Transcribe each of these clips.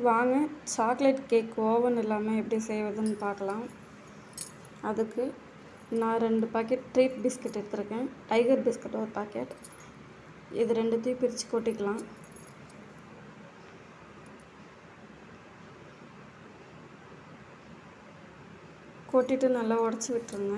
வாங்க chocolate cake oven இல்லாமல் எப்படி செய்வதுன்னு பார்க்கலாம். அதுக்கு நான் 2 பாக்கெட் ட்ரீட் பிஸ்கட் எடுத்துருக்கேன். டைகர் பிஸ்கட் ஒரு பாக்கெட். இது ரெண்டுத்தையும் பிரித்து கொட்டிக்கலாம். கொட்டிட்டு நல்லா உடச்சி விட்டுருங்க.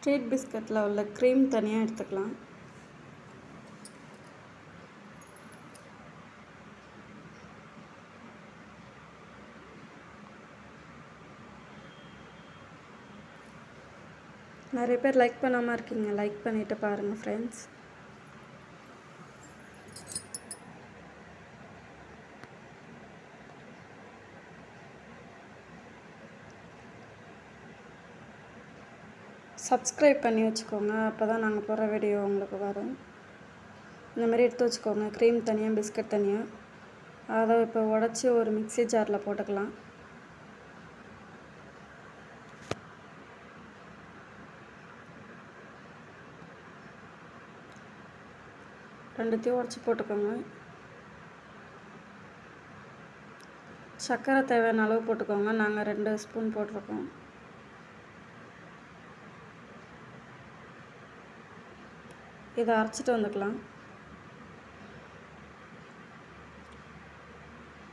ட்ரீட் பிஸ்கட்டில் உள்ள க்ரீம் தனியாக எடுத்துக்கலாம். நிறைய பேர் லைக் பண்ணாமல் இருக்கீங்க. லைக் பண்ணிவிட்டு பாருங்கள் ஃப்ரெண்ட்ஸ். சப்ஸ்கிரைப் பண்ணி வச்சுக்கோங்க. அப்போ தான் நாங்கள் போடுற வீடியோ உங்களுக்கு வரும். இந்த மாதிரி எடுத்து வச்சுக்கோங்க. க்ரீம் தனியாக, பிஸ்கட் தனியாக. அதை இப்போ உடச்சி ஒரு மிக்ஸி ஜாரில் போட்டுக்கலாம். ரெண்டுத்தையும் உடச்சி போட்டுக்கோங்க. சர்க்கரை தேவையான அளவு போட்டுக்கோங்க. நாங்கள் 2 ஸ்பூன் போட்டிருக்கோம். இதை அரைச்சிட்டு வந்துக்கலாம்.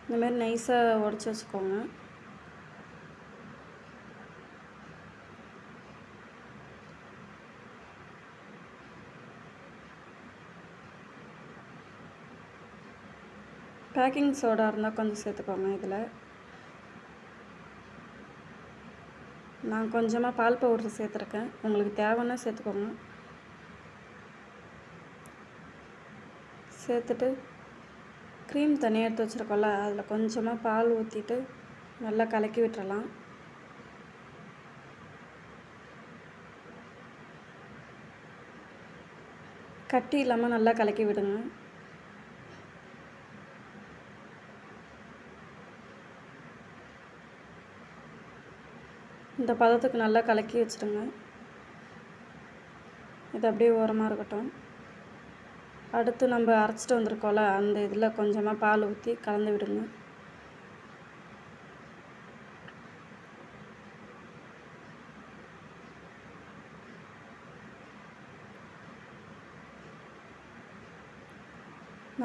இந்தமாரி நைஸாக உடச்சி வச்சுக்கோங்க. பேக்கிங் சோடா இருந்தால் கொஞ்சம் சேர்த்துக்கோங்க. இதில் நான் கொஞ்சமாக பால் பவுடர் சேர்த்துருக்கேன். உங்களுக்கு தேவைன்னா சேர்த்துக்கோங்க. சேர்த்துட்டு க்ரீம் தனியாக எடுத்து வச்சுருக்கோம்ல, அதில் கொஞ்சமாக பால் ஊற்றிட்டு நல்லா கலக்கி விட்டுறலாம். கட்டி இல்லாமல் நல்லா கலக்கி விடுங்க. இந்த பதத்துக்கு நல்லா கலக்கி வச்சுடுங்க. இது அப்படியே ஓரமாக இருக்கட்டும். அடுத்து நம்ம அரைச்சிட்டு வந்திருக்கோம்ல, அந்த இதில் கொஞ்சமாக பால் ஊற்றி கலந்து விடுங்க.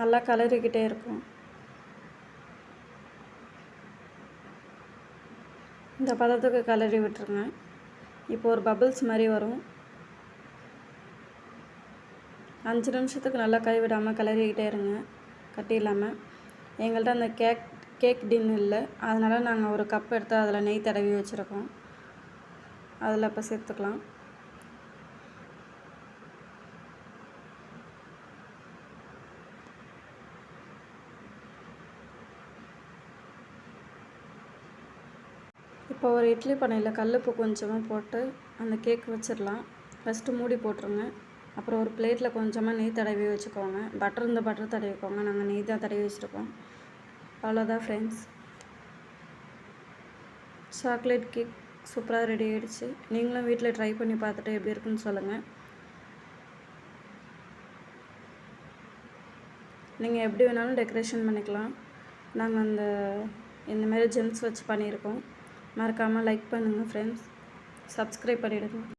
நல்லா கலரிக்கிட்டே இருக்கும். இந்த பதத்துக்கு கலரி விட்டுருங்க. இப்போ ஒரு பபிள்ஸ் மாதிரி வரும். 5 நிமிஷத்துக்கு நல்லா கைவிடாமல் கிளறிக்கிட்டே இருங்க, கட்டி இல்லாமல். எங்கள்கிட்ட அந்த கேக் டின் இல்லை, அதனால் நாங்கள் ஒரு கப் எடுத்து அதில் நெய் தடவி வச்சுருக்கோம். அதில் இப்போ சேர்த்துக்கலாம். இப்போ ஒரு இட்லி பானையில் கல்லுப்பு கொஞ்சமாக போட்டு அந்த கேக் வச்சிடலாம். ஃபஸ்ட்டு மூடி போட்டுருங்க. அப்புறம் ஒரு பிளேட்டில் கொஞ்சமாக நெய் தடவி வச்சுக்கோங்க. பட்டர் இருந்தால் பட்டர் தடவிக்கோங்க. நாங்கள் நெய் தான் தடவி வச்சுருக்கோம். அவ்வளோதான் ஃப்ரெண்ட்ஸ், சாக்லேட் கேக் சூப்பராக ரெடி ஆகிடுச்சு. நீங்களும் வீட்டில் ட்ரை பண்ணி பார்த்துட்டு எப்படி இருக்குன்னு சொல்லுங்கள். நீங்கள் எப்படி வேணாலும் டெக்கரேஷன் பண்ணிக்கலாம். நாங்கள் இந்தமாரி ஜெம்ஸ் வச்சு பண்ணியிருக்கோம். மறக்காமல் லைக் பண்ணுங்கள் ஃப்ரெண்ட்ஸ். சப்ஸ்கிரைப் பண்ணிவிடுங்க.